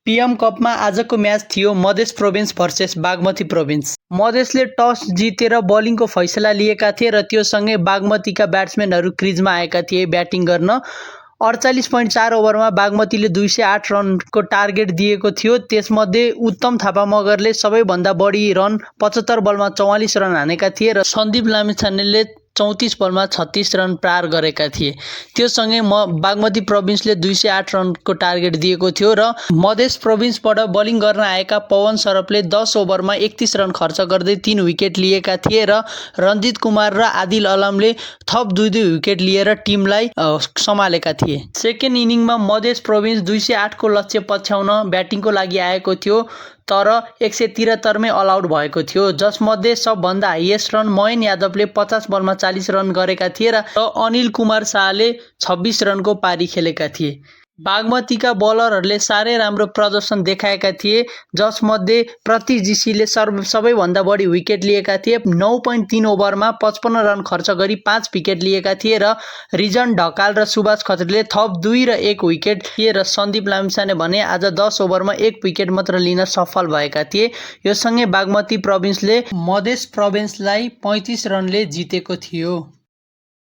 PM कपमा आजको match थियो Madhesh province versus Bagmati province. मधेसले टस जितेर बलिङको फैसला लिएका थिए र त्यो सँगै बागमतीका ब्याट्सम्यानहरू क्रिजमा आएका थिए ब्याटिङ गर्न। 48.4 ओभरमा बागमतीले 208 रनको टार्गेट दिएको थियो। त्यसमध्ये उत्तम थापा मगरले सबैभन्दा बढी रन 75 बलमा 44 रन हानेका थिए र सन्दीप लामिछानेले 34 बलमा 36 रन पार गरेका थिए। त्यो सँगै बागमती प्रोभिन्सले 208 रनको टार्गेट दिएको थियो र मधेस प्रोभिन्सबाट बलिङ गर्न आएका पवन सरपले 10 ओभरमा 31 रन खर्च गर्दै 3 विकेट लिएका थिए र रञ्जित कुमार र आदिल अलमले थप 2 विकेट लिएर टिमलाई सम्हालेका थिए। सेकेन्ड इनिङमा मधेस प्रोभिन्स 208 को लक्ष्य पछ्याउन ब्याटिङको लागि आएको थियो तर 173 मै अल आउट भएको थियो, जसमध्ये सबभन्दा हाइएस्ट रन मोइन यादवले 50 बलमा 40 रन गरेका थिए र अनिल कुमार शाहले 26 रनको पारी खेलेका थिए। बागमतीका बलरहरूले साह्रै राम्रो प्रदर्शन देखाएका थिए, जसमध्ये प्रति जीसीले सबैभन्दा बढी विकेट लिएका थिए। 9.3 ओभरमा 55 रन खर्च गरी 5 विकेट लिएका थिए र रिजन ढकाल र सुभाष खत्रीले थप 2 र 1 विकेट लिए र सन्दीप लामिछाने भने आज 10 ओभरमा 1 विकेट मात्र लिन सफल भएका थिए। यो सँगै बागमती प्रोभिन्सले मधेस प्रोभिन्सलाई 35 रनले जितेको थियो।